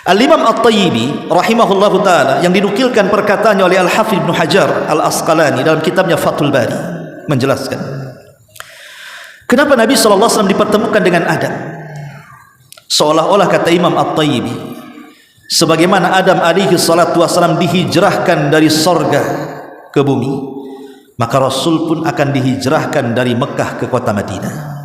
Al-Imam At-Tayyibi rahimahullahu ta'ala yang dinukilkan perkataannya oleh Al-Hafidh Ibn Hajar Al-Asqalani dalam kitabnya Fathul Bari menjelaskan kenapa Nabi SAW dipertemukan dengan Adam. Seolah-olah kata Imam At-Tayyibi, sebagaimana Adam alaihi salatu wassalam dihijrahkan dari sorga ke bumi, maka Rasul pun akan dihijrahkan dari Mekah ke kota Madinah.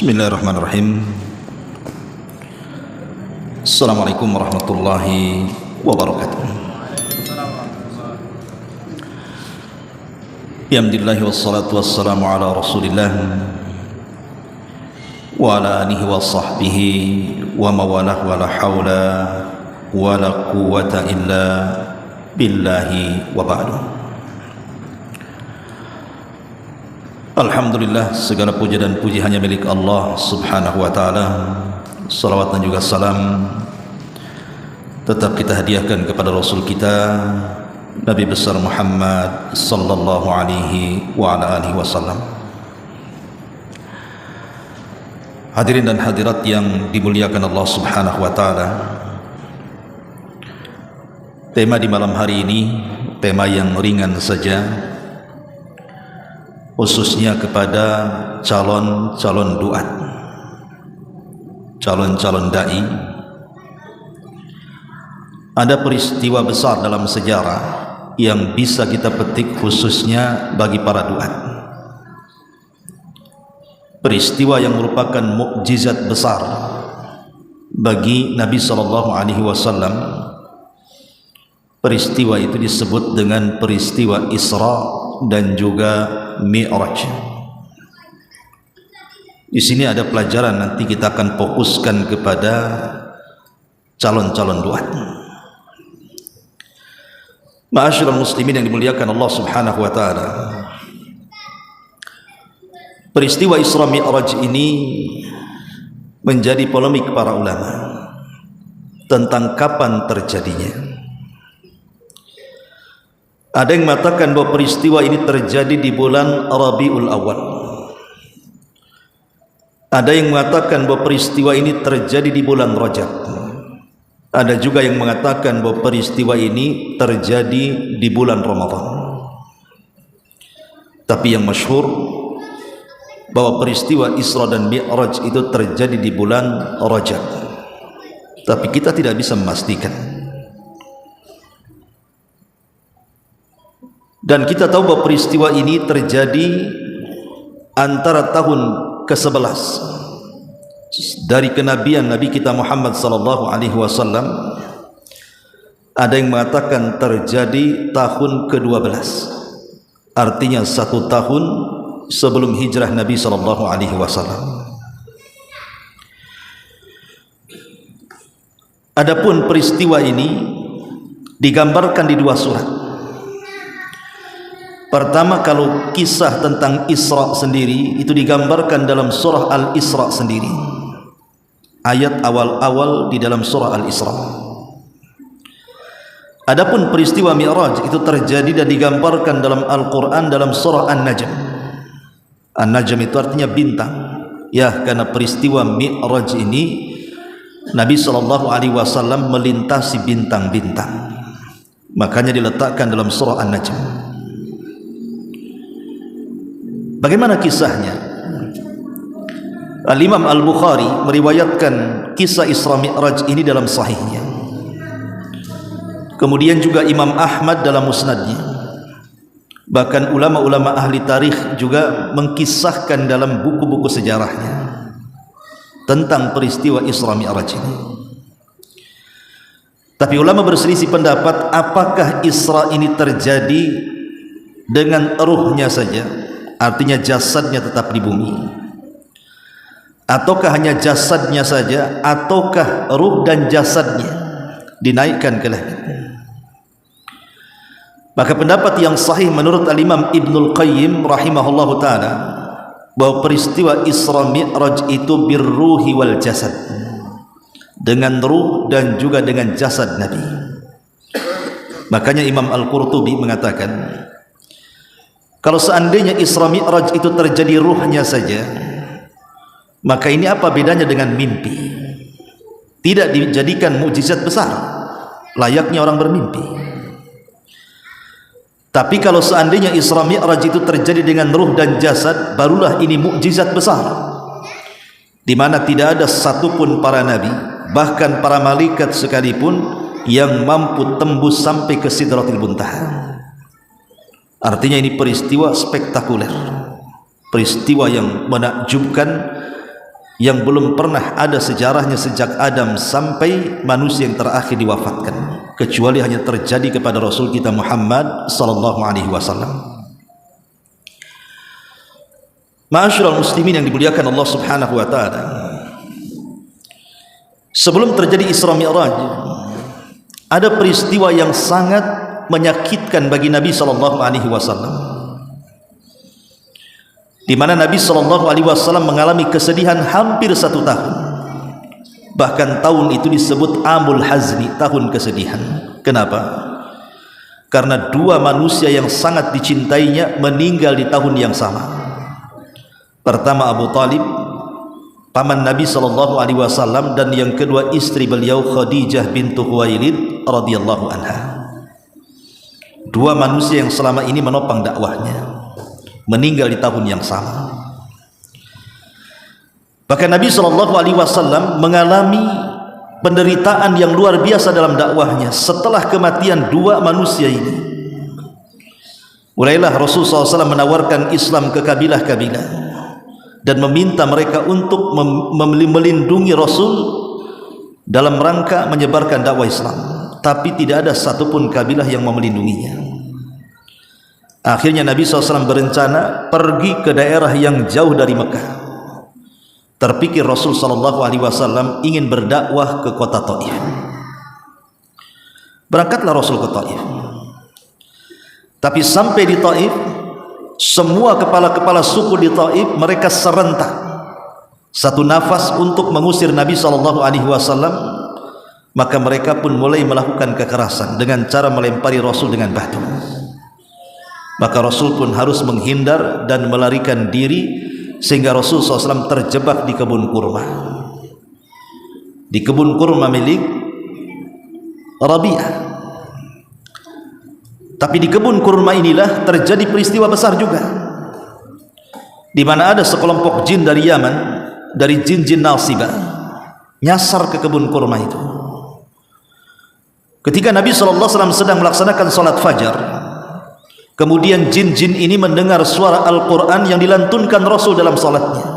Bismillahirrahmanirrahim. Assalamualaikum warahmatullahi wabarakatuh. Alhamdulillah wassalatu wassalamu ala Rasulillah wa ala alihi wa sahbihi wa mawalah wa la hawla wa la quwwata illa billahi wa ba'du. Alhamdulillah, segala puja dan puji hanya milik Allah subhanahu wa ta'ala. Salawat dan juga salam tetap kita hadiahkan kepada Rasul kita Nabi besar Muhammad sallallahu alaihi wa ala alihi wasallam. Hadirin dan hadirat yang dimuliakan Allah subhanahu wa ta'ala, tema di malam hari ini tema yang ringan saja, khususnya kepada calon-calon duat, calon-calon dai. Ada peristiwa besar dalam sejarah yang bisa kita petik khususnya bagi para duat. Peristiwa yang merupakan mukjizat besar bagi Nabi SAW. Peristiwa itu disebut dengan peristiwa Isra dan juga Mi'raj. Di sini ada pelajaran, nanti kita akan fokuskan kepada calon-calon duat. Ma'asyiral muslimin yang dimuliakan Allah subhanahu wa ta'ala, peristiwa Isra Mi'raj ini menjadi polemik para ulama tentang kapan terjadinya. Ada yang mengatakan bahwa peristiwa ini terjadi di bulan Rabiul Awal. Ada yang mengatakan bahwa peristiwa ini terjadi di bulan Rajab. Ada juga yang mengatakan bahwa peristiwa ini terjadi di bulan Ramadan. Tapi yang masyhur bahwa peristiwa Isra dan Mi'raj itu terjadi di bulan Rajab. Tapi kita tidak bisa memastikan. Dan kita tahu bahwa peristiwa ini terjadi antara tahun ke-11 dari kenabian Nabi kita Muhammad sallallahu alaihi wasallam. Ada yang mengatakan terjadi tahun ke-12, artinya 1 tahun sebelum hijrah Nabi sallallahu alaihi wasallam. Adapun peristiwa ini digambarkan di 2 surat. Pertama, kalau kisah tentang Isra sendiri itu digambarkan dalam surah Al-Isra sendiri, ayat awal-awal di dalam surah Al-Isra. Adapun peristiwa Mi'raj itu terjadi dan digambarkan dalam Al-Quran dalam surah An-Najm. An-Najm itu artinya bintang. Ya, karena peristiwa Mi'raj ini Nabi SAW melintasi bintang-bintang, makanya diletakkan dalam surah An-Najm. Bagaimana kisahnya? Al-Imam Al-Bukhari meriwayatkan kisah Isra Mi'raj ini dalam sahihnya. Kemudian juga Imam Ahmad dalam musnadnya. Bahkan ulama-ulama ahli tarikh juga mengkisahkan dalam buku-buku sejarahnya tentang peristiwa Isra Mi'raj ini. Tapi ulama berselisih pendapat apakah Isra ini terjadi dengan ruhnya saja, artinya jasadnya tetap di bumi, ataukah hanya jasadnya saja, ataukah ruh dan jasadnya dinaikkan ke langit. Maka pendapat yang sahih menurut Al-Imam Ibnul Qayyim rahimahullahu ta'ala, bahwa peristiwa Isra Mi'raj itu birruhi wal jasad, dengan ruh dan juga dengan jasad Nabi. Makanya Imam Al-Qurtubi mengatakan, kalau seandainya Isra Mi'raj itu terjadi ruhnya saja, maka ini apa bedanya dengan mimpi? Tidak dijadikan mukjizat besar, layaknya orang bermimpi. Tapi kalau seandainya Isra Mi'raj itu terjadi dengan ruh dan jasad, barulah ini mukjizat besar, di mana tidak ada satupun para nabi, bahkan para malaikat sekalipun, yang mampu tembus sampai ke Sidratul Muntaha. Artinya ini peristiwa spektakuler, peristiwa yang menakjubkan, yang belum pernah ada sejarahnya sejak Adam sampai manusia yang terakhir diwafatkan, kecuali hanya terjadi kepada Rasul kita Muhammad sallallahu alaihi wasallam. Ma'asyiral muslimin yang dimuliakan Allah Subhanahu wa taala, sebelum terjadi Isra Mi'raj, ada peristiwa yang sangat menyakitkan bagi Nabi sallallahu alaihi wasallam, di mana Nabi sallallahu alaihi wasallam mengalami kesedihan hampir 1 tahun. Bahkan tahun itu disebut Amul Hazni, tahun kesedihan. Kenapa? Karena 2 manusia yang sangat dicintainya meninggal di tahun yang sama. Pertama Abu Talib, paman Nabi sallallahu alaihi wasallam, dan yang kedua istri beliau Khadijah bintu Khuwailid radhiyallahu anha. 2 manusia yang selama ini menopang dakwahnya meninggal di tahun yang sama. Bahkan Nabi sallallahu alaihi wasallam mengalami penderitaan yang luar biasa dalam dakwahnya setelah kematian 2 manusia ini. Mulailah Rasulullah SAW menawarkan Islam ke kabilah-kabilah dan meminta mereka untuk melindungi Rasul dalam rangka menyebarkan dakwah Islam, tapi tidak ada satupun kabilah yang mau melindunginya. Akhirnya Nabi SAW berencana pergi ke daerah yang jauh dari Mekah. Terpikir Rasul SAW ingin berdakwah ke kota Taif. Berangkatlah Rasul ke Taif. Tapi sampai di Taif, semua kepala-kepala suku di Taif mereka serentak satu nafas untuk mengusir Nabi SAW. Maka mereka pun mulai melakukan kekerasan dengan cara melempari Rasul dengan batu. Maka Rasul pun harus menghindar dan melarikan diri, sehingga Rasul SAW terjebak di kebun kurma. Di kebun kurma milik Rabi'ah. Tapi di kebun kurma inilah terjadi peristiwa besar juga, di mana ada sekelompok jin dari Yaman, dari jin-jin Nasibah, nyasar ke kebun kurma itu. Ketika Nabi SAW sedang melaksanakan salat fajar, kemudian jin-jin ini mendengar suara Al-Quran yang dilantunkan Rasul dalam salatnya.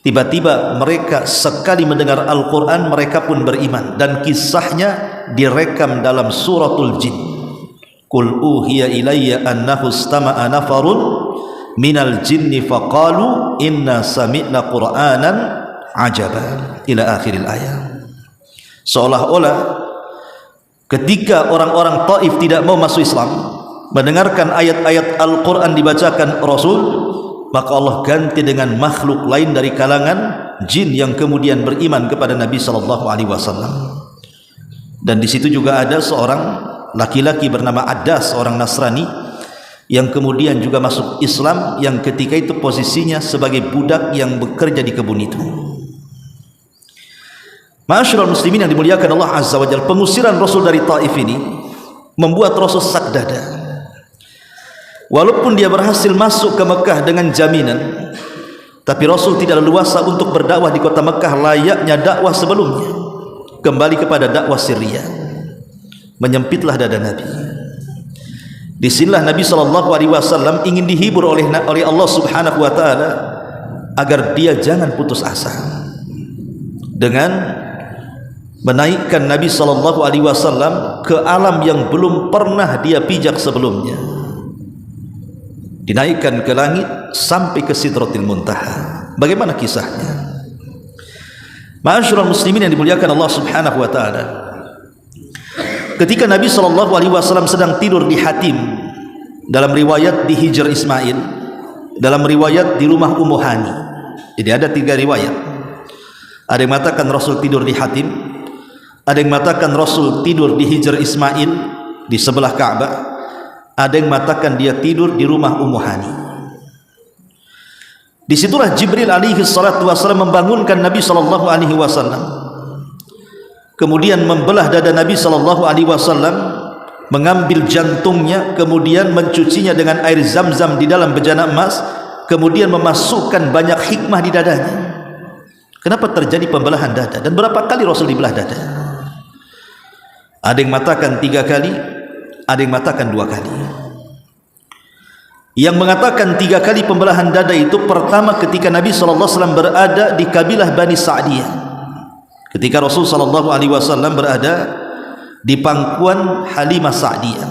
Tiba-tiba mereka sekali mendengar Al-Quran, mereka pun beriman, dan kisahnya direkam dalam suratul Jin. Qul uhiya ilayya annahu istama'a nafarun minal jinni faqalu inna sami'na qur'anan ajaba, ila akhiril ayat. Seolah-olah ketika orang-orang Taif tidak mau masuk Islam, mendengarkan ayat-ayat Al-Quran dibacakan Rasul, maka Allah ganti dengan makhluk lain dari kalangan jin yang kemudian beriman kepada Nabi SAW. Dan di situ juga ada seorang laki-laki bernama Adas, orang Nasrani, yang kemudian juga masuk Islam, yang ketika itu posisinya sebagai budak yang bekerja di kebun itu. Ma'asyiral muslimin yang dimuliakan Allah Azza wa Jalla, pengusiran Rasul dari Taif ini membuat Rasul sak dada. Walaupun dia berhasil masuk ke Mekah dengan jaminan, tapi Rasul tidak leluasa untuk berdakwah di kota Mekah layaknya dakwah sebelumnya. Kembali kepada dakwah sirriyah. Menyempitlah dada Nabi. Disinilah Nabi SAW ingin dihibur oleh Allah Subhanahu wa taala agar dia jangan putus asa, dengan menaikkan Nabi SAW ke alam yang belum pernah dia pijak sebelumnya. Dinaikkan ke langit sampai ke Sidratul Muntaha. Bagaimana kisahnya? Ma'asyiral muslimin yang dimuliakan Allah Subhanahu wa taala, ketika Nabi SAW sedang tidur di Hatim, dalam riwayat di Hijr Ismail, dalam riwayat di rumah Ummu Hani. Jadi ada 3 riwayat. Ada yang mengatakan Rasul tidur di Hatim, ada yang mengatakan Rasul tidur di Hijr Ismail di sebelah Ka'bah, ada yang mengatakan dia tidur di rumah Ummu Hani. Disitulah Jibril alaihi salatu wasallam membangunkan Nabi sallallahu alaihi wasallam, kemudian membelah dada Nabi sallallahu alaihi wasallam, mengambil jantungnya, kemudian mencucinya dengan air zam-zam di dalam bejana emas, kemudian memasukkan banyak hikmah di dadanya. Kenapa terjadi pembelahan dada dan berapa kali Rasul dibelah dada? Ada yang mengatakan 3 kali, ada yang mengatakan 2 kali. Yang mengatakan 3 kali pembelahan dada itu pertama ketika Nabi SAW berada di kabilah Bani Sa'diyah, ketika Rasul SAW berada di pangkuan Halimah Sa'diyah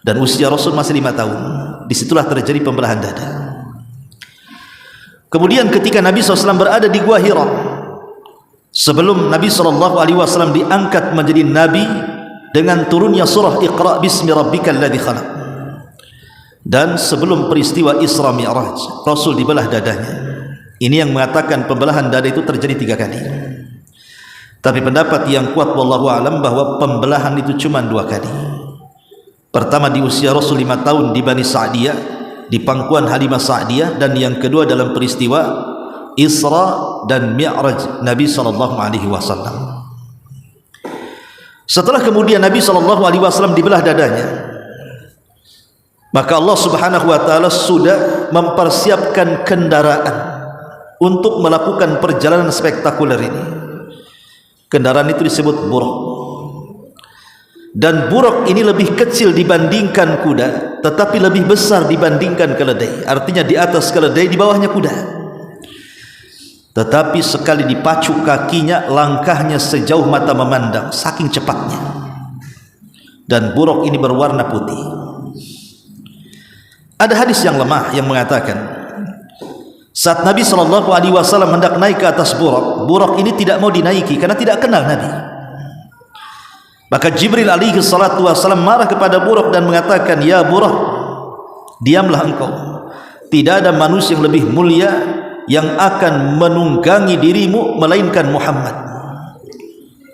dan usia Rasul masih 5 tahun. Disitulah terjadi pembelahan dada. Kemudian ketika Nabi SAW berada di Gua Hira, sebelum Nabi SAW diangkat menjadi Nabi dengan turunnya surah Iqra bismi rabbikal ladzi khalaq, dan sebelum peristiwa Isra Mi'raj, Rasul dibelah dadanya. Ini yang mengatakan pembelahan dada itu terjadi 3 kali. Tapi pendapat yang kuat wallahu alam bahwa pembelahan itu cuma 2 kali. Pertama di usia Rasul 5 tahun di Bani Sa'diyah, di pangkuan Halimah Sa'diyah, dan yang kedua dalam peristiwa Isra dan Mi'raj Nabi SAW. Setelah kemudian Nabi SAW dibelah dadanya, maka Allah Subhanahu wa taala sudah mempersiapkan kendaraan untuk melakukan perjalanan spektakuler ini. Kendaraan itu disebut buraq. Dan buraq ini lebih kecil dibandingkan kuda, tetapi lebih besar dibandingkan keledai. Artinya di atas keledai, di bawahnya kuda. Tetapi sekali dipacu kakinya, langkahnya sejauh mata memandang, saking cepatnya. Dan buraq ini berwarna putih. Ada hadis yang lemah yang mengatakan saat Nabi SAW hendak naik ke atas buraq, buraq ini tidak mau dinaiki karena tidak kenal Nabi. Maka Jibril alaihi salatu wasallam marah kepada buraq dan mengatakan, "Ya buraq, diamlah engkau. Tidak ada manusia yang lebih mulia yang akan menunggangi dirimu melainkan Muhammad."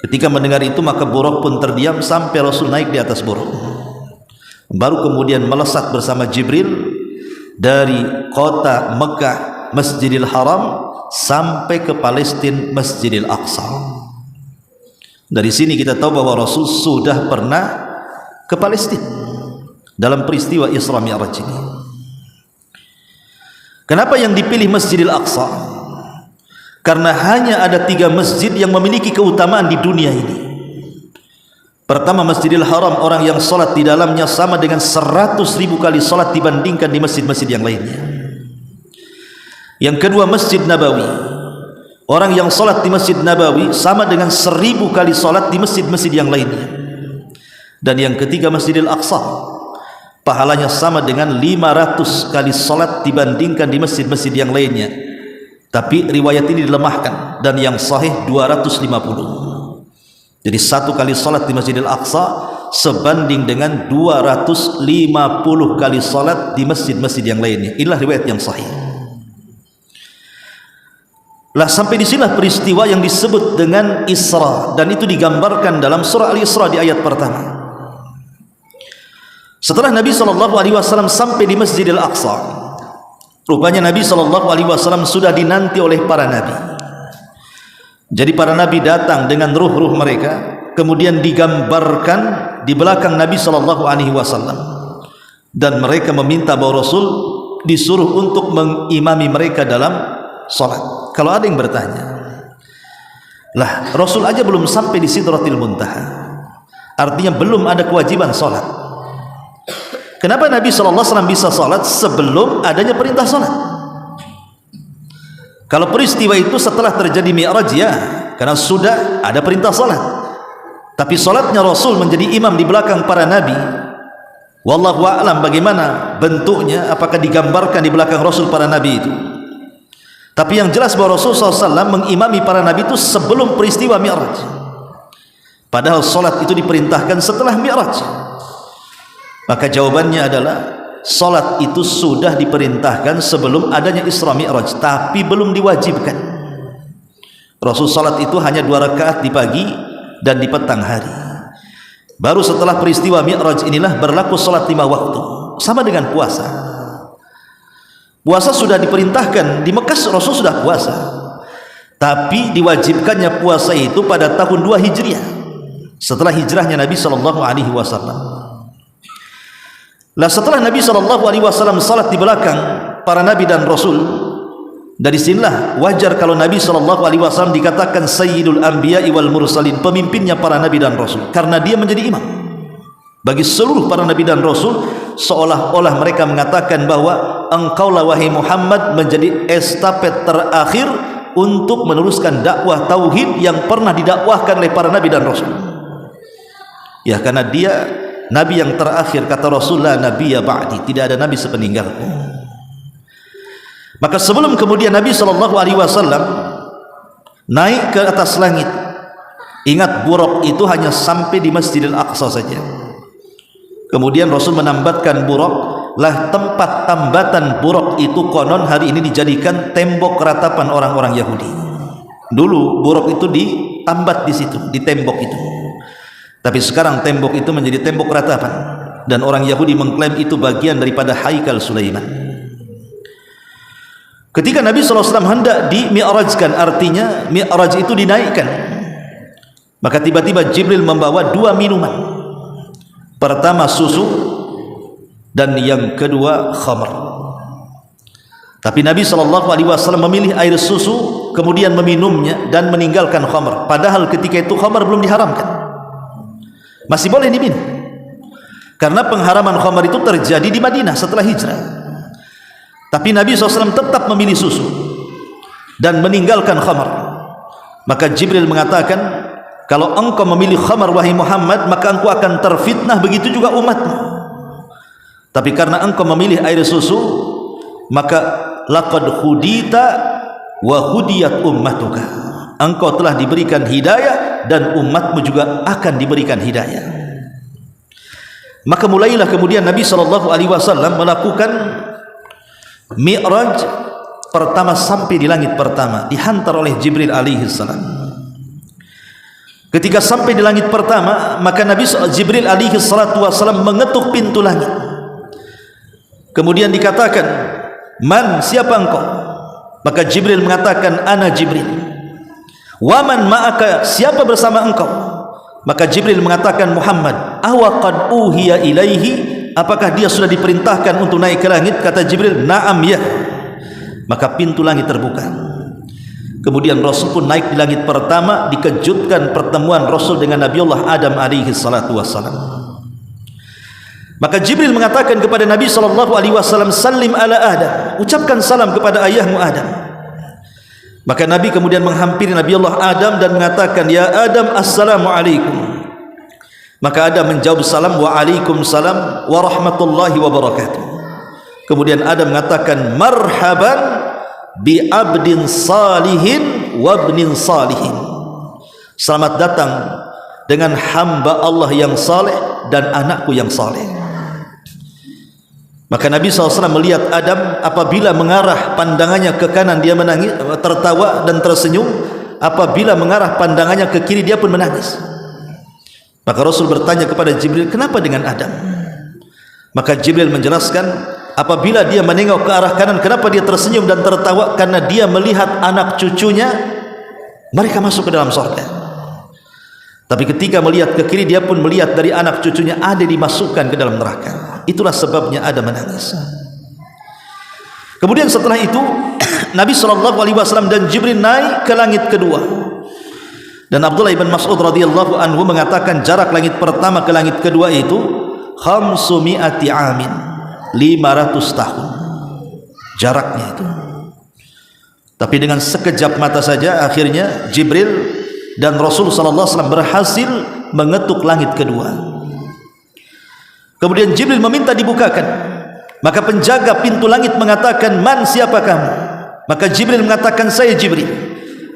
Ketika mendengar itu maka buraq pun terdiam sampai Rasul naik di atas buraq. Baru kemudian melesat bersama Jibril dari kota Mekah Masjidil Haram sampai ke Palestina Masjidil Aqsa. Dari sini kita tahu bahwa Rasul sudah pernah ke Palestina dalam peristiwa Isra Mi'raj ini. Kenapa yang dipilih Masjidil Aqsa? Karena hanya ada 3 masjid yang memiliki keutamaan di dunia ini. Pertama, Masjidil Haram, orang yang sholat di dalamnya sama dengan 100.000 kali sholat dibandingkan di masjid-masjid yang lainnya. Yang kedua, Masjid Nabawi, orang yang sholat di Masjid Nabawi sama dengan 1000 kali sholat di masjid-masjid yang lainnya. Dan yang ketiga, Masjidil Aqsa, pahalanya sama dengan 500 kali sholat dibandingkan di masjid-masjid yang lainnya. Tapi riwayat ini dilemahkan, dan yang sahih 250. Jadi 1 kali salat di Masjidil Aqsa sebanding dengan 250 kali salat di masjid-masjid yang lainnya. Inilah riwayat yang sahih. Lah sampai di sinilah peristiwa yang disebut dengan Isra, dan itu digambarkan dalam surah Al-Isra di ayat pertama. Setelah Nabi SAW sampai di Masjidil Aqsa, rupanya Nabi SAW sudah dinanti oleh para nabi. Jadi para nabi datang dengan ruh-ruh mereka, kemudian digambarkan di belakang Nabi SAW, dan mereka meminta bahwa Rasul disuruh untuk mengimami mereka dalam salat. Kalau ada yang bertanya, lah Rasul aja belum sampai di Sidratil Muntaha, artinya belum ada kewajiban salat. Kenapa Nabi SAW bisa salat sebelum adanya perintah salat? Kalau peristiwa itu setelah terjadi Mi'raj, ya, karena sudah ada perintah salat. Tapi salatnya Rasul menjadi imam di belakang para nabi, wallahu a'lam bagaimana bentuknya, apakah digambarkan di belakang Rasul para nabi itu. Tapi yang jelas bahwa Rasul SAW mengimami para nabi itu sebelum peristiwa Mi'raj. Padahal salat itu diperintahkan setelah Mi'raj. Maka jawabannya adalah salat itu sudah diperintahkan sebelum adanya Isra Mi'raj, tapi belum diwajibkan. Rasul salat itu hanya 2 rakaat di pagi dan di petang hari. Baru setelah peristiwa Mi'raj inilah berlaku salat 5 waktu, sama dengan puasa. Puasa sudah diperintahkan di Mekah, Rasul sudah puasa, tapi diwajibkannya puasa itu pada tahun 2 Hijriah, setelah hijrahnya Nabi SAW. Lah setelah Nabi SAW salat di belakang para Nabi dan Rasul, dari sinilah wajar kalau Nabi SAW dikatakan Sayyidul Anbiya'i wal Mursalin, pemimpinnya para Nabi dan Rasul, karena dia menjadi imam bagi seluruh para Nabi dan Rasul. Seolah-olah mereka mengatakan bahwa engkaulah wahai Muhammad menjadi estafet terakhir untuk meneruskan dakwah tauhid yang pernah didakwahkan oleh para Nabi dan Rasul. Ya, karena dia Nabi yang terakhir, kata Rasulullah, Nabi ya ba'di, tidak ada Nabi sepeninggalku. Maka sebelum kemudian Nabi SAW naik ke atas langit, ingat buraq itu hanya sampai di Masjidil Aqsa saja. Kemudian Rasul menambatkan buraq, lah tempat tambatan buraq itu konon hari ini dijadikan tembok ratapan orang-orang Yahudi. Dulu buraq itu ditambat di situ, di tembok itu. Tapi sekarang tembok itu menjadi tembok ratapan, dan orang Yahudi mengklaim itu bagian daripada Haikal Sulaiman. Ketika Nabi SAW hendak di-mi'rajkan, artinya mi'raj itu dinaikkan, maka tiba-tiba Jibril membawa 2 minuman. Pertama susu, dan yang kedua khamr. Tapi Nabi SAW memilih air susu, kemudian meminumnya dan meninggalkan khamr. Padahal ketika itu khamr belum diharamkan, masih boleh diminum, karena pengharaman khamr itu terjadi di Madinah setelah hijrah. Tapi Nabi SAW tetap memilih susu dan meninggalkan khamr. Maka Jibril mengatakan, kalau engkau memilih khamr wahai Muhammad, maka engkau akan terfitnah, begitu juga umatmu. Tapi karena engkau memilih air susu, maka laqad hudita wa hudiyat ummatuka, engkau telah diberikan hidayah dan umatmu juga akan diberikan hidayah. Maka mulailah kemudian Nabi SAW melakukan Mi'raj pertama sampai di langit pertama, dihantar oleh Jibril alaihissalam. Ketika sampai di langit pertama, maka Jibril alaihissalam mengetuk pintu langit. Kemudian dikatakan, man, siapa engkau? Maka Jibril mengatakan, ana Jibril. Waman ma'aka, siapa bersama engkau? Maka Jibril mengatakan, Muhammad. Awaqad uhiya ilaihi, apakah dia sudah diperintahkan untuk naik ke langit? Kata Jibril, na'am, ya. Maka pintu langit terbuka. Kemudian Rasul pun naik di langit pertama, dikejutkan pertemuan Rasul dengan Nabiullah Adam alaihi salatu wassalam. Maka Jibril mengatakan kepada Nabi SAW, salim ala Adam, ucapkan salam kepada ayahmu Adam. Maka Nabi kemudian menghampiri Nabiullah Adam dan mengatakan, ya Adam, assalamualaikum. Maka Adam menjawab salam, waalaikumsalam warahmatullahi wabarakatuh. Kemudian Adam mengatakan, marhaban bi abdin salihin wabnin salihin, selamat datang dengan hamba Allah yang saleh dan anakku yang saleh. Maka Nabi SAW melihat Adam apabila mengarah pandangannya ke kanan dia menangis, tertawa dan tersenyum. Apabila mengarah pandangannya ke kiri dia pun menangis. Maka Rasul bertanya kepada Jibril, kenapa dengan Adam? Maka Jibril menjelaskan, apabila dia menengok ke arah kanan, kenapa dia tersenyum dan tertawa? Karena dia melihat anak cucunya, mereka masuk ke dalam surga. Tapi ketika melihat ke kiri, dia pun melihat dari anak cucunya ada dimasukkan ke dalam neraka. Itulah sebabnya Adam menangis. Kemudian setelah itu Nabi SAW dan Jibril naik ke langit kedua. Dan Abdullah ibn Mas'ud radhiyallahu anhu mengatakan jarak langit pertama ke langit kedua itu 500 amin, 500 tahun jaraknya itu. Tapi dengan sekejap mata saja akhirnya Jibril dan Rasul SAW berhasil mengetuk langit kedua. Kemudian Jibril meminta dibukakan. Maka penjaga pintu langit mengatakan, man, siapa kamu? Maka Jibril mengatakan, saya Jibril.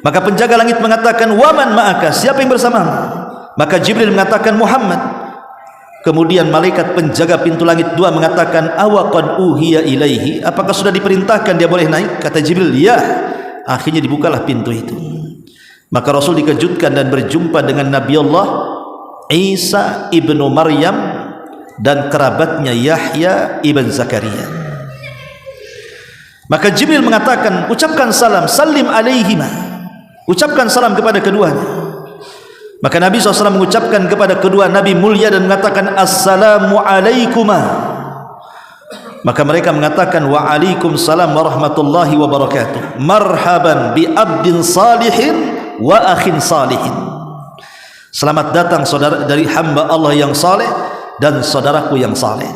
Maka penjaga langit mengatakan, waman ma'aka, siapa yang bersamamu? Maka Jibril mengatakan, Muhammad. Kemudian malaikat penjaga pintu langit 2 mengatakan, awaqad uhiya ilaihi, apakah sudah diperintahkan dia boleh naik? Kata Jibril, ya. Akhirnya dibukalah pintu itu. Maka Rasul dikejutkan dan berjumpa dengan Nabi Allah Isa ibnu Maryam dan kerabatnya Yahya ibn Zakaria. Maka Jibril mengatakan, ucapkan salam, salim alaihima, ucapkan salam kepada keduanya. Maka Nabi SAW mengucapkan kepada kedua Nabi mulia dan mengatakan, assalamu alaikuma. Maka mereka mengatakan, waalaikumsalam warahmatullahi wabarakatuh. Marhaban bi abdin salihin wa akhin salihin. Selamat datang saudara dari hamba Allah yang saleh dan saudaraku yang saleh.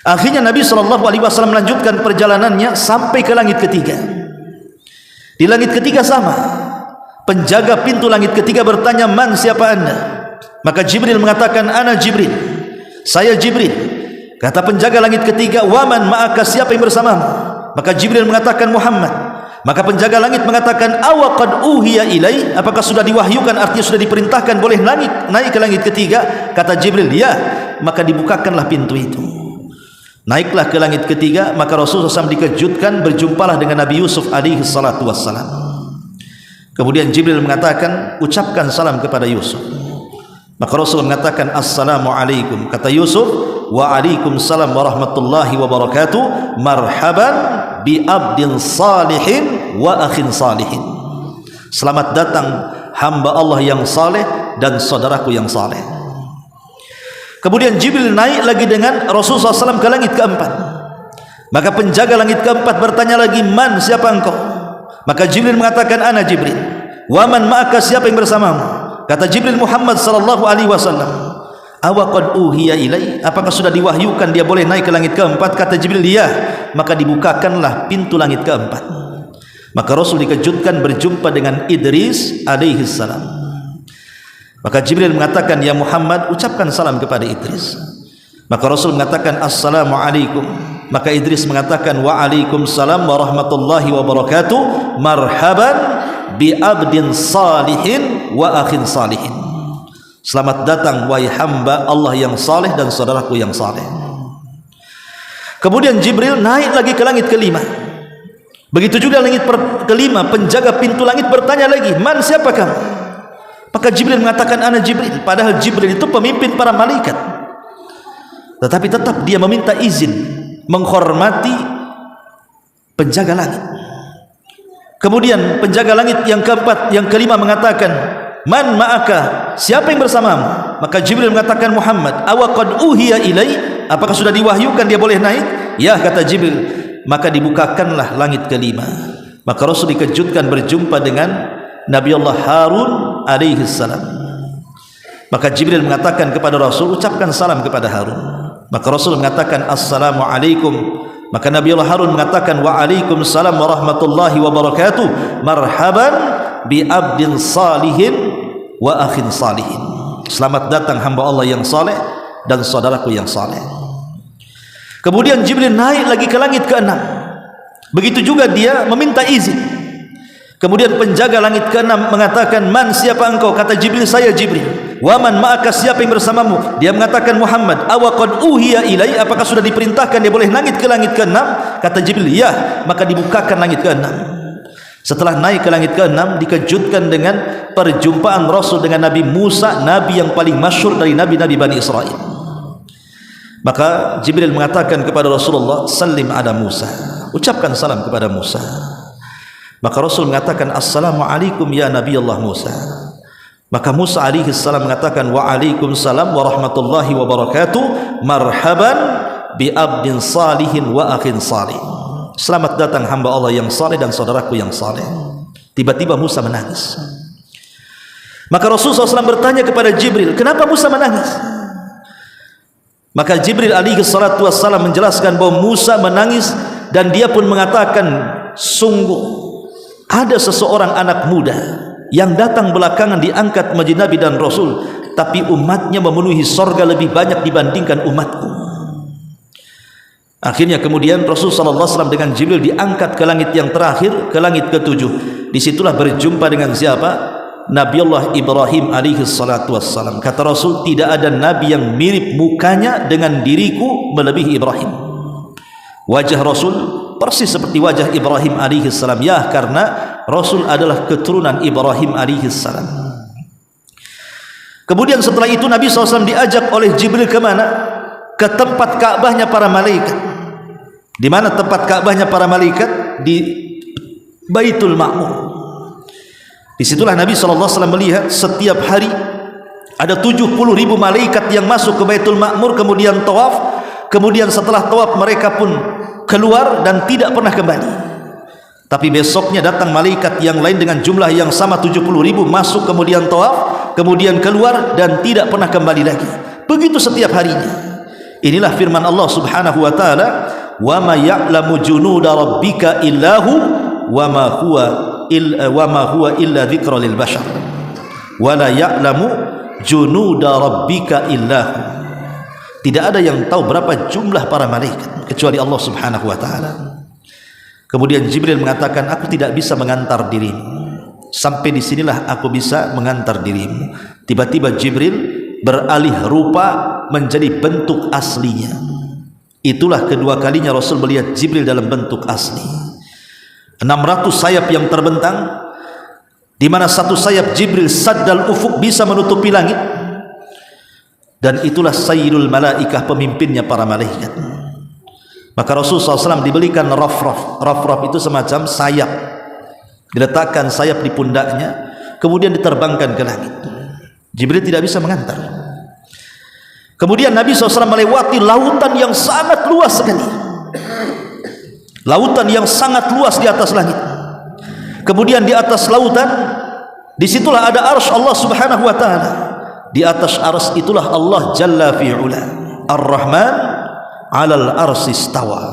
Akhirnya Nabi SAW melanjutkan perjalanannya sampai ke langit ketiga. Di langit ketiga sama, penjaga pintu langit ketiga bertanya, man, siapa anda? Maka Jibril mengatakan, ana Jibril, saya Jibril. Kata penjaga langit ketiga, waman ma'aka, siapa yang bersamamu? Maka Jibril mengatakan, Muhammad. Maka penjaga langit mengatakan, awaqad uhiya ilai, apakah sudah diwahyukan, artinya sudah diperintahkan boleh naik ke langit ketiga? Kata Jibril, ya. Maka dibukakanlah pintu itu, naiklah ke langit ketiga. Maka Rasulullah SAW dikejutkan, berjumpalah dengan Nabi Yusuf alaihi salatu wassalam. Kemudian Jibril mengatakan, ucapkan salam kepada Yusuf. Maka Rasul mengatakan, assalamualaikum. Kata Yusuf, waalaikumsalam warahmatullahi wabarakatuh. Marhaban bi abdin salihin wa akhin salihin. Selamat datang hamba Allah yang saleh dan saudaraku yang saleh. Kemudian Jibril naik lagi dengan Rasulullah SAW ke langit keempat. Maka penjaga langit keempat bertanya lagi, man, siapa engkau? Maka Jibril mengatakan, ana Jibril. Waman ma'aka, siapa yang bersamamu? Kata Jibril, Muhammad sallallahu alaihi wasallam. Awaqad uhiya ilai, apakah sudah diwahyukan dia boleh naik ke langit keempat? Kata Jibril, ya. Maka dibukakanlah pintu langit keempat. Maka Rasul dikejutkan berjumpa dengan Idris alaihi salam. Maka Jibril mengatakan, ya Muhammad, ucapkan salam kepada Idris. Maka Rasul mengatakan, assalamualaikum. Maka Idris mengatakan, waalaikumsalam warahmatullahi wabarakatuh. Marhaban bi abdin salihin wa akhin salihin. Selamat datang wahai hamba Allah yang saleh dan saudaraku yang saleh. Kemudian Jibril naik lagi ke langit kelima. Begitu juga langit kelima, penjaga pintu langit bertanya lagi, man, siapa kamu? Maka Jibril mengatakan, ana Jibril. Padahal Jibril itu pemimpin para malaikat, tetapi tetap dia meminta izin, menghormati penjaga langit. Kemudian penjaga langit yang keempat, yang kelima mengatakan, man ma'aka, siapa yang bersamamu? Maka Jibril mengatakan, Muhammad. Awaqad uhiya ilai, apakah sudah diwahyukan dia boleh naik? Ya, kata Jibril. Maka dibukakanlah langit kelima. Maka Rasul dikejutkan berjumpa dengan Nabi Allah Harun alaihi salam. Maka Jibril mengatakan kepada Rasul, ucapkan salam kepada Harun. Maka Rasul mengatakan, assalamualaikum. Maka Nabi Allah Harun mengatakan, waalaikumsalam warahmatullahi wabarakatuh. Marhaban bi abdin salihin wa akhin salihin. Selamat datang hamba Allah yang saleh dan saudaraku yang saleh. Kemudian Jibril naik lagi ke langit ke-6. Begitu juga dia meminta izin. Kemudian penjaga langit ke-6 mengatakan, man, siapa engkau? Kata Jibril, saya Jibril. Waman ma'aka, siapa yang bersamamu? Dia mengatakan, Muhammad. Awaqad uhiya ilai, apakah sudah diperintahkan dia boleh naik ke langit ke-6? Kata Jibril, ya. Maka dibukakan langit ke-6. Setelah naik ke langit ke-6, dikejutkan dengan perjumpaan Rasul dengan Nabi Musa, nabi yang paling masyhur dari nabi-nabi Bani Israel. Maka Jibril mengatakan kepada Rasulullah, salim ala Musa, ucapkan salam kepada Musa. Maka Rasul mengatakan, assalamualaikum ya Nabi Allah Musa. Maka Musa alaihi salam mengatakan, waalaikumsalam warahmatullahi wabarakatuh. Marhaban bi abdin salihin wa akhin salih. Selamat datang hamba Allah yang saleh dan saudaraku yang saleh. Tiba-tiba Musa menangis. Maka Rasulullah SAW bertanya kepada Jibril, kenapa Musa menangis? Maka Jibril alaihi salatu wassalam menjelaskan bahwa Musa menangis dan dia pun mengatakan, sungguh ada seseorang anak muda yang datang belakangan diangkat menjadi Nabi dan Rasul, tapi umatnya memenuhi sorga lebih banyak dibandingkan umatku. Akhirnya kemudian Rasulullah SAW dengan Jibril diangkat ke langit yang terakhir, ke langit ke-7. Disitulah berjumpa dengan siapa? Nabiullah Ibrahim alaihi salatu wassalam. Kata Rasul, tidak ada nabi yang mirip mukanya dengan diriku melebihi Ibrahim. Wajah Rasul persis seperti wajah Ibrahim alaihi salam, ya, karena Rasul adalah keturunan Ibrahim alaihi salam. Kemudian setelah itu Nabi SAW diajak oleh Jibril ke mana? Ke tempat Ka'bahnya para malaikat. Di mana tempat Ka'bahnya para malaikat? Di Baitul Ma'mur. Disitulah Nabi SAW melihat setiap hari ada 70.000 malaikat yang masuk ke Baitul Ma'mur, kemudian tawaf, kemudian setelah tawaf mereka pun keluar dan tidak pernah kembali. Tapi besoknya datang malaikat yang lain dengan jumlah yang sama 70.000, masuk kemudian tawaf, kemudian keluar dan tidak pernah kembali lagi. Begitu setiap harinya. Inilah firman Allah Subhanahu wa taala, "Wa ma ya'lamu junuda rabbika illahu wa ma huwa illa dzikra lil bashar." Wa la ya'lamu junuda rabbika illahu. Tidak ada yang tahu berapa jumlah para malaikat kecuali Allah Subhanahu wa taala. Kemudian Jibril mengatakan, aku tidak bisa mengantar dirimu. Sampai di sinilah aku bisa mengantar dirimu. Tiba-tiba Jibril beralih rupa menjadi bentuk aslinya. Itulah kedua kalinya Rasul melihat Jibril dalam bentuk asli. 600 sayap yang terbentang, di mana satu sayap Jibril saddal ufuk, bisa menutupi langit. Dan itulah sayyidul malaikah, pemimpinnya para malaikat. Maka Rasulullah SAW dibelikan rafraf. Rafraf itu semacam sayap, diletakkan sayap di pundaknya, kemudian diterbangkan ke langit. Jibril tidak bisa mengantar. Kemudian Nabi SAW melewati lautan yang sangat luas sekali, lautan yang sangat luas di atas langit. Kemudian di atas lautan, disitulah ada arsy Allah Subhanahu wa ta'ala. Di atas arsy itulah Allah Jalla fi'ula. Ar-Rahman alal arsy istawa.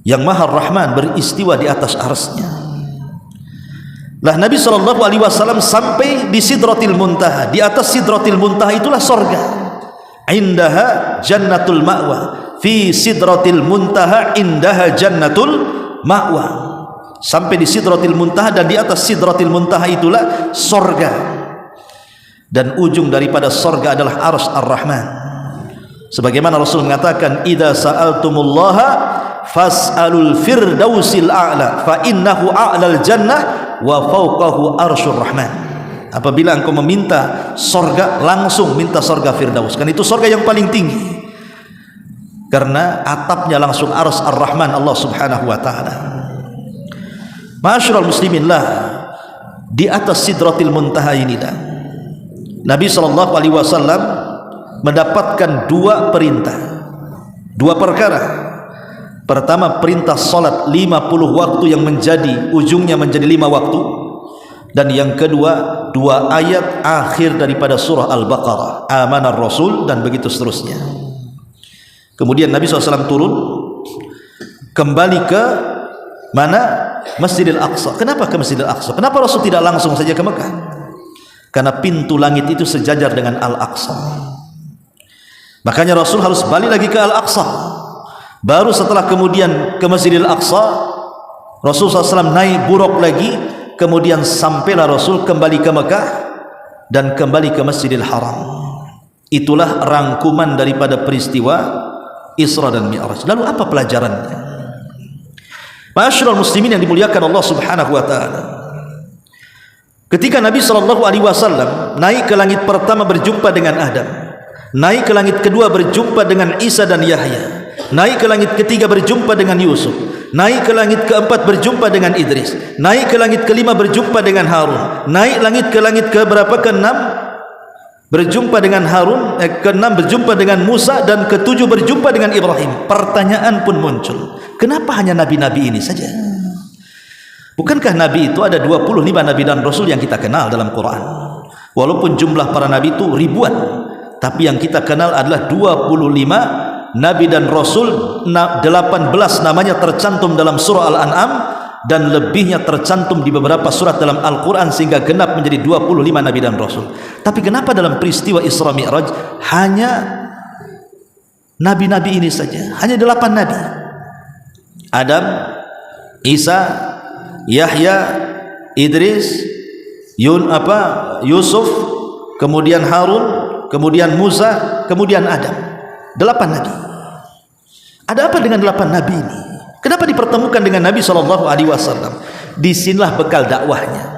Yang Maha Rahman beristiwa di atas arsy-Nya. Lah Nabi SAW sampai di Sidratil Muntaha. Di atas Sidratil Muntaha itulah sorga. Indaha jannatul ma'wa. Fi Sidratil Muntaha indaha jannatul ma'wa. Sampai di Sidratil Muntaha, dan di atas Sidratil Muntaha itulah sorga. Dan ujung daripada sorga adalah arsy Ar-Rahman. Sebagaimana Rasul mengatakan, idza sa'altumullaha fas'alul firdausil a'la fa innahu a'lal jannah wa fawqahu arsyur rahman. Apabila engkau meminta sorga, langsung minta sorga firdaus, kan itu sorga yang paling tinggi, karena atapnya langsung arsy Ar-Rahman Allah Subhanahu wa ta'ala. Ma'asyiral muslimin, lah di atas Sidratil Muntaha inilah Nabi SAW mendapatkan dua perintah, dua perkara. Pertama, perintah salat 50 waktu yang menjadi ujungnya menjadi 5 waktu. Dan yang kedua, 2 ayat akhir daripada surah Al-Baqarah, amanar Rasul, dan begitu seterusnya. Kemudian Nabi SAW turun kembali ke mana? Masjidil Aqsa. Kenapa ke Masjidil Aqsa? Kenapa Rasul tidak langsung saja ke Mekah? Karena pintu langit itu sejajar dengan Al-Aqsa. Makanya Rasul harus balik lagi ke Al-Aqsa. Baru setelah kemudian ke Masjidil Aqsa, Rasul SAW naik buruk lagi. Kemudian sampailah Rasul kembali ke Mekah dan kembali ke Masjidil Haram. Itulah rangkuman daripada peristiwa Isra dan Mi'raj. Lalu apa pelajarannya? Ma'asyiral muslimin yang dimuliakan Allah Subhanahu wa ta'ala, ketika Nabi SAW naik ke langit pertama berjumpa dengan Adam, naik ke langit kedua berjumpa dengan Isa dan Yahya, naik ke langit ketiga berjumpa dengan Yusuf, naik ke langit keempat berjumpa dengan Idris, naik ke langit kelima berjumpa dengan Harun, naik langit ke langit ke berapa? Keenam berjumpa dengan Harun, keenam berjumpa dengan Musa, dan ketujuh berjumpa dengan Ibrahim. Pertanyaan pun muncul, kenapa hanya nabi-nabi ini saja? Bukankah Nabi itu ada 25 Nabi dan Rasul yang kita kenal dalam Quran? Walaupun jumlah para Nabi itu ribuan, tapi yang kita kenal adalah 25 Nabi dan Rasul. 18 namanya tercantum dalam surah Al-An'am, dan lebihnya tercantum di beberapa surat dalam Al-Quran, sehingga genap menjadi 25 Nabi dan Rasul. Tapi kenapa dalam peristiwa Isra Mi'raj hanya Nabi-Nabi ini saja? Hanya 8 Nabi. Adam, Isa, Yahya, Idris, Yusuf, kemudian Harun, kemudian Musa, kemudian Adam. 8 nabi. Ada apa dengan 8 nabi ini? Kenapa dipertemukan dengan Nabi SAW? Disinilah bekal dakwahnya.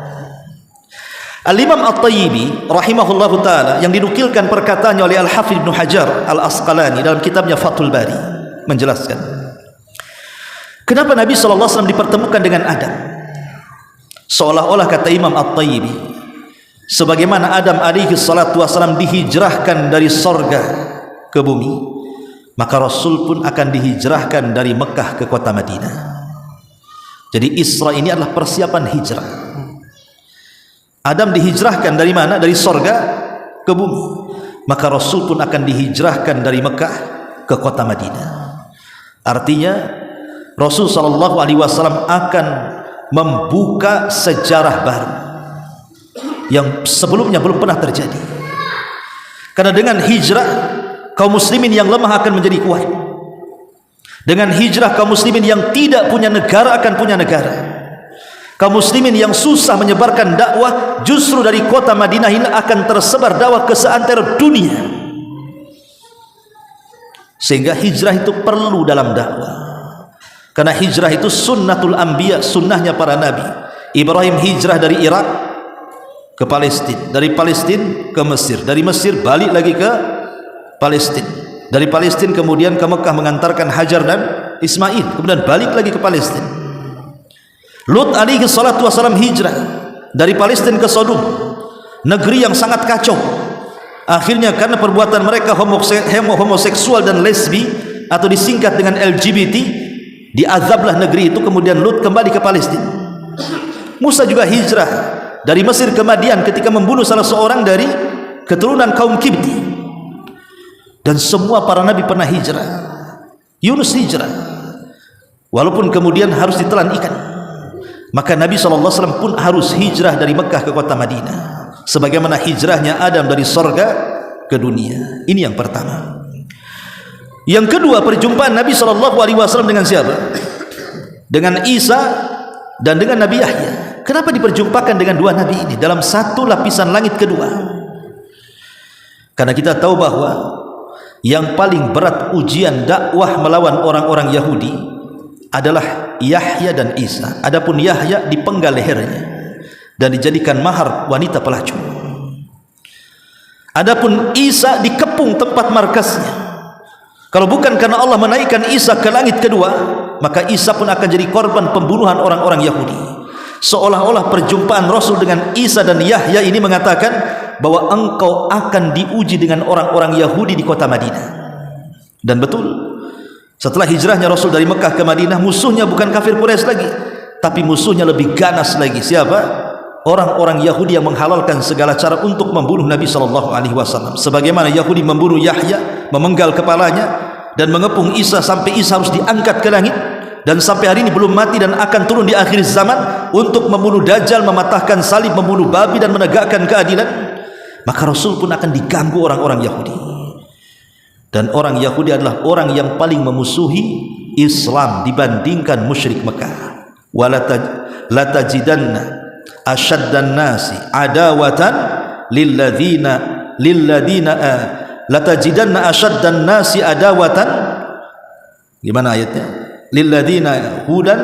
Al-Imam At-Tayyibi rahimahullahu ta'ala, yang dinukilkan perkataannya oleh Al-Hafidh Ibn Hajar Al-Asqalani dalam kitabnya Fathul Bari, menjelaskan kenapa Nabi SAW dipertemukan dengan Adam. Seolah-olah, kata Imam At-Tayyibi, sebagaimana Adam alaihi salatu wassalam dihijrahkan dari sorga ke bumi, maka Rasul pun akan dihijrahkan dari Mekah ke kota Madinah. Jadi Isra ini adalah persiapan hijrah. Adam dihijrahkan dari mana? Dari sorga ke bumi. Maka Rasul pun akan dihijrahkan dari Mekah ke kota Madinah. Artinya Rasul SAW akan membuka sejarah baru yang sebelumnya belum pernah terjadi. Karena dengan hijrah, kaum muslimin yang lemah akan menjadi kuat. Dengan hijrah, kaum muslimin yang tidak punya negara akan punya negara. Kaum muslimin yang susah menyebarkan dakwah, justru dari kota Madinah ini akan tersebar dakwah ke seantero dunia. Sehingga hijrah itu perlu dalam dakwah. Karena hijrah itu sunnatul anbiya, sunnahnya para nabi. Ibrahim hijrah dari Irak ke Palestina, dari Palestina ke Mesir, dari Mesir balik lagi ke Palestina, dari Palestina kemudian ke Mekah mengantarkan Hajar dan Ismail, kemudian balik lagi ke Palestina. Lut alaihi salatu wassalam hijrah dari Palestina ke Sodom, negeri yang sangat kacau. Akhirnya karena perbuatan mereka homoseksual dan lesbi, atau disingkat dengan LGBT, diazablah negeri itu. Kemudian Lut kembali ke Palestina. Musa juga hijrah dari Mesir ke Madian ketika membunuh salah seorang dari keturunan kaum Kibti. Dan semua para nabi pernah hijrah. Yunus hijrah, walaupun kemudian harus ditelan ikan. Maka Nabi SAW pun harus hijrah dari Mekah ke kota Madinah, sebagaimana hijrahnya Adam dari sorga ke dunia. Ini yang pertama. Yang kedua, perjumpaan Nabi SAW dengan siapa? Dengan Isa dan dengan Nabi Yahya. Kenapa diperjumpakan dengan dua nabi ini dalam satu lapisan langit kedua? Karena kita tahu bahwa yang paling berat ujian dakwah melawan orang-orang Yahudi adalah Yahya dan Isa. Adapun Yahya dipenggal lehernya dan dijadikan mahar wanita pelacur. Adapun Isa dikepung tempat markasnya. Kalau bukan karena Allah menaikkan Isa ke langit kedua, maka Isa pun akan jadi korban pembunuhan orang-orang Yahudi. Seolah-olah perjumpaan Rasul dengan Isa dan Yahya ini mengatakan bahwa engkau akan diuji dengan orang-orang Yahudi di kota Madinah. Dan betul, setelah hijrahnya Rasul dari Mekah ke Madinah, musuhnya bukan kafir Quraisy lagi, tapi musuhnya lebih ganas lagi. Siapa? Orang-orang Yahudi yang menghalalkan segala cara untuk membunuh Nabi SAW. Sebagaimana Yahudi membunuh Yahya, memenggal kepalanya dan mengepung Isa sampai Isa harus diangkat ke langit, dan sampai hari ini belum mati dan akan turun di akhir zaman untuk membunuh Dajjal, mematahkan salib, membunuh babi dan menegakkan keadilan. Maka Rasul pun akan diganggu orang-orang Yahudi. Dan orang Yahudi adalah orang yang paling memusuhi Islam dibandingkan musyrik Mekah. La tajidanna asyaddan nasi adawatan lilladzina la tajidanna asyaddan nasi adawatan, gimana ayatnya? Lilladzina hudan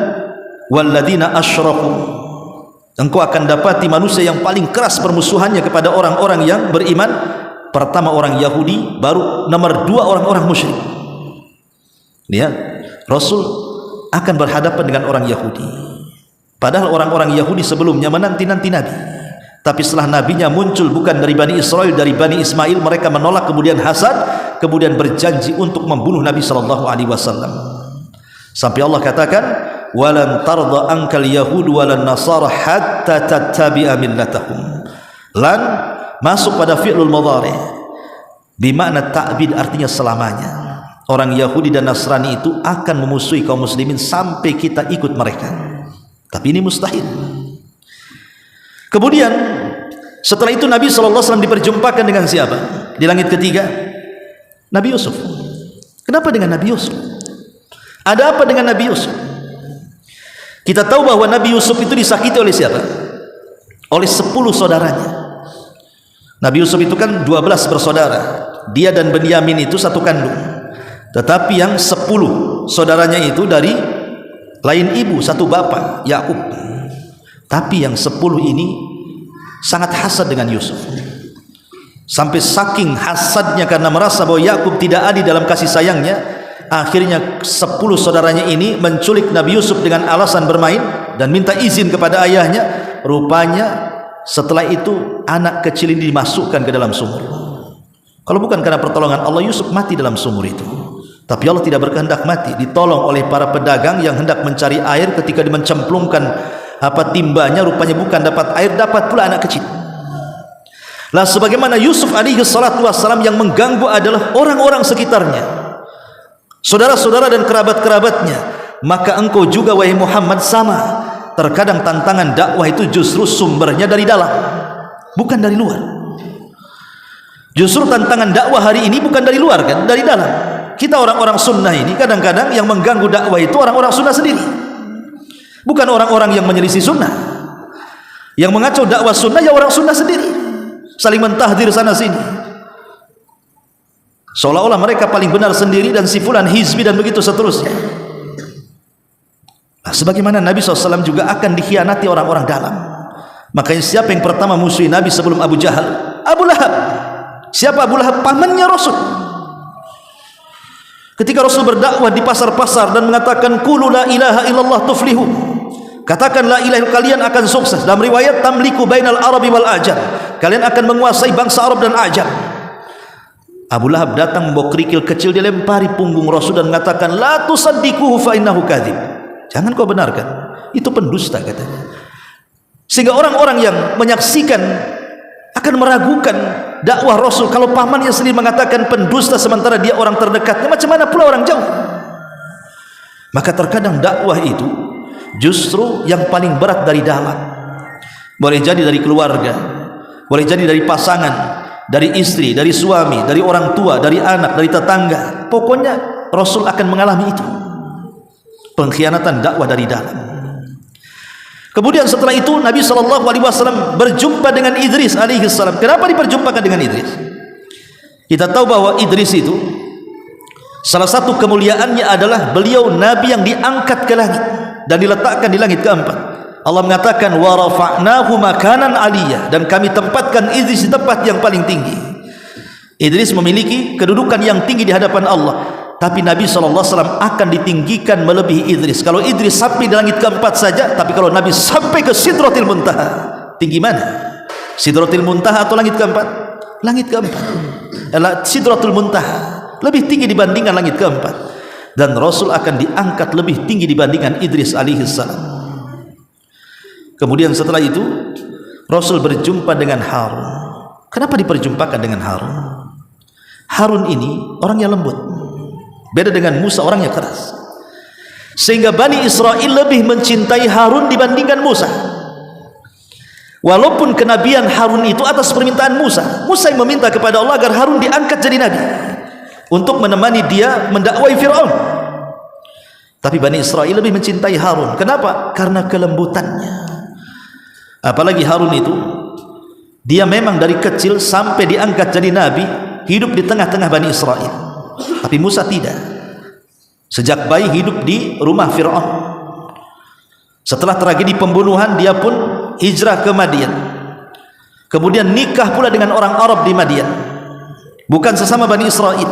walladzina asyraku. Engkau akan dapati manusia yang paling keras permusuhannya kepada orang-orang yang beriman. Pertama orang Yahudi, baru nomor 2 orang-orang musyrik. Lihat, Rasul akan berhadapan dengan orang Yahudi. Padahal orang-orang Yahudi sebelumnya menanti-nanti Nabi, tapi setelah nabinya muncul bukan dari Bani Israel, dari Bani Ismail, mereka menolak, kemudian hasad, kemudian berjanji untuk membunuh Nabi SAW. Sampai Allah katakan, walan tarda ankal yahud walan nasara hatta tattabi'a millatahum. Lan masuk pada fi'lul mudhari, bimakna ta'bid, artinya selamanya. Orang Yahudi dan Nasrani itu akan memusuhi kaum muslimin sampai kita ikut mereka. Tapi ini mustahil. Kemudian setelah itu Nabi SAW diperjumpakan dengan siapa? Di langit ketiga, Nabi Yusuf. Kenapa dengan Nabi Yusuf? Ada apa dengan Nabi Yusuf? Kita tahu bahwa Nabi Yusuf itu disakiti oleh siapa? oleh 10 saudaranya. Nabi Yusuf itu kan 12 bersaudara, dia dan Benyamin itu satu kandung, tetapi yang 10 saudaranya itu dari lain ibu, satu bapak, Yakub. Tapi yang 10 ini sangat hasad dengan Yusuf, sampai saking hasadnya karena merasa bahwa Yakub tidak adil dalam kasih sayangnya, akhirnya 10 saudaranya ini menculik Nabi Yusuf dengan alasan bermain dan minta izin kepada ayahnya. Rupanya setelah itu anak kecil ini dimasukkan ke dalam sumur. Kalau bukan karena pertolongan Allah, Yusuf mati dalam sumur itu. Tapi Allah tidak berkehendak mati, ditolong oleh para pedagang yang hendak mencari air. Ketika mencemplungkan timbanya, rupanya bukan dapat air, dapat pula anak kecil. Lah sebagaimana Yusuf alaihi salatu wassalam, yang mengganggu adalah orang-orang sekitarnya, saudara-saudara dan kerabat-kerabatnya, maka engkau juga wahai Muhammad sama. Terkadang tantangan dakwah itu justru sumbernya dari dalam, bukan dari luar. Justru tantangan dakwah hari ini bukan dari luar, kan, dari dalam. Kita orang-orang sunnah ini kadang-kadang yang mengganggu dakwah itu orang-orang sunnah sendiri, bukan orang-orang yang menyelisih sunnah. Yang mengacau dakwah sunnah ya orang sunnah sendiri, saling mentahdir sana sini, seolah-olah mereka paling benar sendiri dan si fulan hizbi dan begitu seterusnya. Nah, sebagaimana Nabi SAW juga akan dikhianati orang-orang dalam. Makanya siapa yang pertama musuhi Nabi sebelum Abu Jahal? Abu Lahab. Siapa Abu Lahab? Pamannya Rasul. Ketika Rasul berdakwah di pasar-pasar dan mengatakan qulu la ilaha illallah tuflihu, katakan la ilaha kalian akan sukses. Dalam riwayat tamliku bainal arabi wal ajam, kalian akan menguasai bangsa Arab dan Ajam. Abu Lahab datang membawa kerikil kecil, dia lempari punggung Rasul dan mengatakan la tusaddiquhu fa innahu kadzib. Jangan kau benarkan, itu pendusta, katanya. Sehingga orang-orang yang menyaksikan akan meragukan dakwah Rasul. Kalau pamannya sendiri mengatakan pendusta sementara dia orang terdekatnya, macam mana pula orang jauh? Maka terkadang dakwah itu justru yang paling berat dari dalam. Boleh jadi dari keluarga, boleh jadi dari pasangan, dari istri, dari suami, dari orang tua, dari anak, dari tetangga. Pokoknya Rasul akan mengalami itu, pengkhianatan dakwah dari dalam. Kemudian setelah itu Nabi SAW berjumpa dengan Idris alaihi salam. Kenapa diperjumpakan dengan Idris? Kita tahu bahwa Idris itu salah satu kemuliaannya adalah beliau Nabi yang diangkat ke langit dan diletakkan di langit keempat. Allah mengatakan wa rafa'nahu makanan aliyah, dan kami tempatkan Idris di tempat yang paling tinggi. Idris memiliki kedudukan yang tinggi di hadapan Allah. Tapi Nabi SAW akan ditinggikan melebihi Idris. Kalau Idris sampai di langit keempat saja, tapi kalau Nabi sampai ke Sidratil Muntaha, tinggi mana? Sidratil Muntaha atau langit keempat? Langit keempat. Sidratul Muntaha lebih tinggi dibandingkan langit keempat. Dan Rasul akan diangkat lebih tinggi dibandingkan Idris alaihi salam. Kemudian setelah itu Rasul berjumpa dengan Harun. Kenapa diperjumpakan dengan Harun? Harun ini orangnya lembut, beda dengan Musa, orangnya keras. Sehingga Bani Israel lebih mencintai Harun dibandingkan Musa. Walaupun kenabian Harun itu atas permintaan Musa. Musa yang meminta kepada Allah agar Harun diangkat jadi nabi untuk menemani dia mendakwai Fir'aun. Tapi Bani Israel lebih mencintai Harun. Kenapa? Karena kelembutannya. Apalagi Harun itu, dia memang dari kecil sampai diangkat jadi nabi, hidup di tengah-tengah Bani Israel. Tapi Musa tidak. Sejak bayi hidup di rumah Fir'aun. Setelah tragedi pembunuhan, dia pun hijrah ke Madian. Kemudian nikah pula dengan orang Arab di Madian, bukan sesama Bani Israel.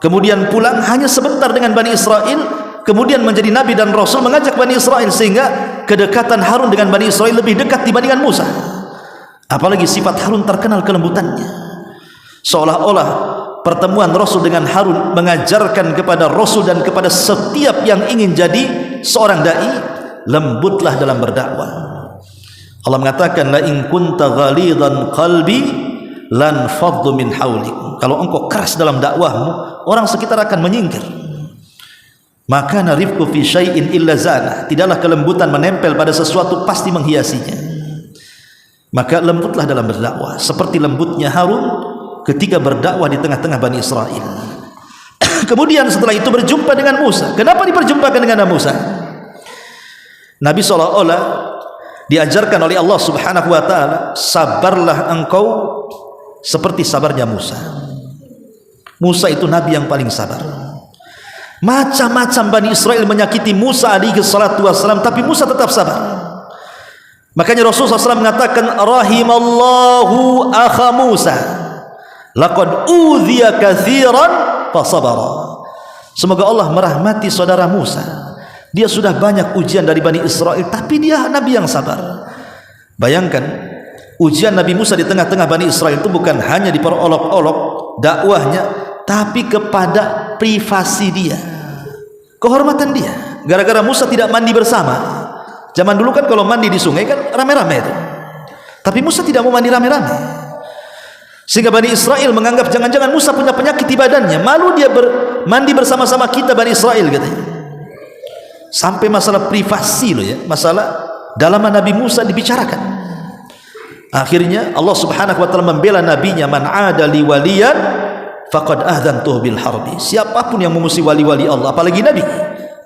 Kemudian pulang hanya sebentar dengan Bani Israel. Kemudian menjadi nabi dan rasul, mengajak Bani Israel. Sehingga kedekatan Harun dengan Bani Israel lebih dekat dibandingkan Musa. Apalagi sifat Harun terkenal kelembutannya. Seolah-olah pertemuan Rasul dengan Harun mengajarkan kepada Rasul dan kepada setiap yang ingin jadi seorang dai, lembutlah dalam berdakwah. Allah mengatakan la in kunta ghalidan qalbi lan faddu min haulik. Kalau engkau keras dalam dakwahmu, orang sekitar akan menyingkir. Maka narifku fi syai'in illa zana. Tidaklah kelembutan menempel pada sesuatu, pasti menghiasinya. Maka lembutlah dalam berdakwah seperti lembutnya Harun ketika berdakwah di tengah-tengah Bani Israel. Kemudian setelah itu berjumpa dengan Musa. Kenapa diperjumpakan dengan Musa? Nabi seolah-olah diajarkan oleh Allah Subhanahu wa taala, sabarlah engkau seperti sabarnya Musa. Musa itu nabi yang paling sabar. Macam-macam Bani Israel menyakiti Musa alaihi salatu wassalam, tapi Musa tetap sabar. Makanya Rasulullah SAW mengatakan, rahimallahu akha Musa, laqad udhiya katsiran fasabara. Semoga Allah merahmati saudara Musa. Dia sudah banyak ujian dari Bani Israel, tapi dia nabi yang sabar. Bayangkan, ujian Nabi Musa di tengah-tengah Bani Israel itu bukan hanya diperolok-olok dakwahnya, tapi kepada privasi dia, kehormatan dia. Gara-gara Musa tidak mandi bersama. Zaman dulu kan kalau mandi di sungai kan rame-rame itu, tapi Musa tidak mau mandi rame-rame, sehingga Bani Israel menganggap jangan-jangan Musa punya penyakit di badannya, malu dia mandi bersama-sama kita Bani Israel katanya. Sampai masalah privasi loh ya, masalah dalaman Nabi Musa dibicarakan. Akhirnya Allah Subhanahu wa taala membela nabinya, man adali waliyan faqad ahdzantuhu bil harbi. Siapapun yang memusuhi wali-wali Allah, apalagi nabi,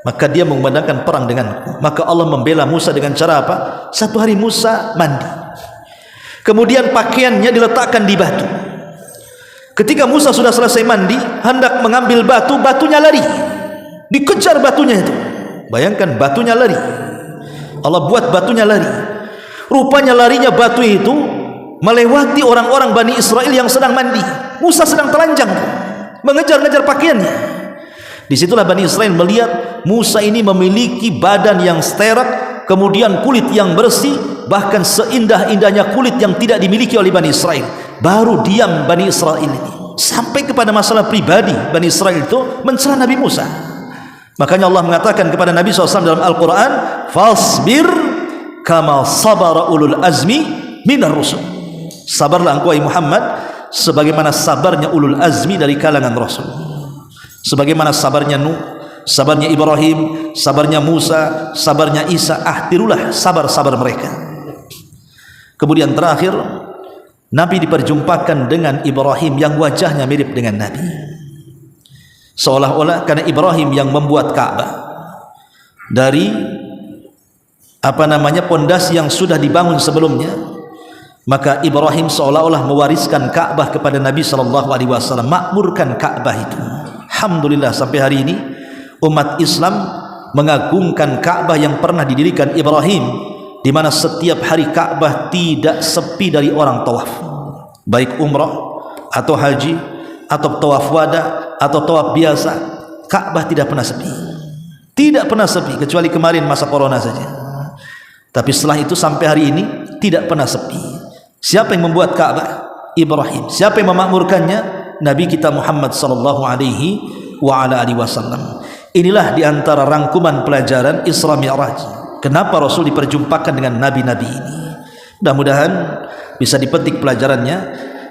maka dia mengumandangkan perang denganku. Maka Allah membela Musa dengan cara apa? Satu hari Musa mandi, kemudian pakaiannya diletakkan di batu. Ketika Musa sudah selesai mandi, hendak mengambil batu, batunya lari, dikejar batunya itu. Bayangkan, batunya lari, Allah buat batunya lari. Rupanya larinya batu itu melewati orang-orang Bani Israel yang sedang mandi. Musa sedang telanjang mengejar-ngejar pakaiannya. Disitulah Bani Israel melihat Musa ini memiliki badan yang sterek, kemudian kulit yang bersih, bahkan seindah-indahnya kulit yang tidak dimiliki oleh Bani Israel. Baru diam Bani Israel ini, sampai kepada masalah pribadi Bani Israel itu mencela Nabi Musa. Makanya Allah mengatakan kepada Nabi SAW dalam Al-Quran, fasbir kama sabara ulul azmi minar rusul. Sabarlah engkau Muhammad sebagaimana sabarnya ulul azmi dari kalangan Rasul. Sebagaimana sabarnya Nuh, sabarnya Ibrahim, sabarnya Musa, sabarnya Isa, tirulah sabar-sabar mereka. Kemudian terakhir, Nabi diperjumpakan dengan Ibrahim yang wajahnya mirip dengan Nabi. Seolah-olah karena Ibrahim yang membuat Ka'bah dari pondasi yang sudah dibangun sebelumnya, maka Ibrahim seolah-olah mewariskan Ka'bah kepada Nabi SAW, makmurkan Ka'bah itu. Alhamdulillah sampai hari ini umat Islam mengagungkan Ka'bah yang pernah didirikan Ibrahim, di mana setiap hari Ka'bah tidak sepi dari orang tawaf, baik umrah atau haji atau tawaf wada atau tawaf biasa. Ka'bah tidak pernah sepi, tidak pernah sepi, kecuali kemarin masa corona saja. Tapi setelah itu sampai hari ini tidak pernah sepi. Siapa yang membuat Ka'bah? Ibrahim. Siapa yang memakmurkannya? Nabi kita Muhammad sallallahu alaihi wasallam. Inilah diantara rangkuman pelajaran Isra Mi'raj. Kenapa Rasul diperjumpakan dengan nabi-nabi ini? Mudah-mudahan bisa dipetik pelajarannya,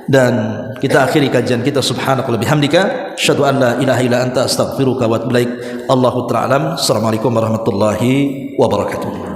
dan kita akhiri kajian kita. Subhanakallahumma bihamdika asyhadu an la ilaha illa anta astaghfiruka wa atubu ilaik. Allahu ta'ala. Assalamualaikum warahmatullahi wabarakatuh.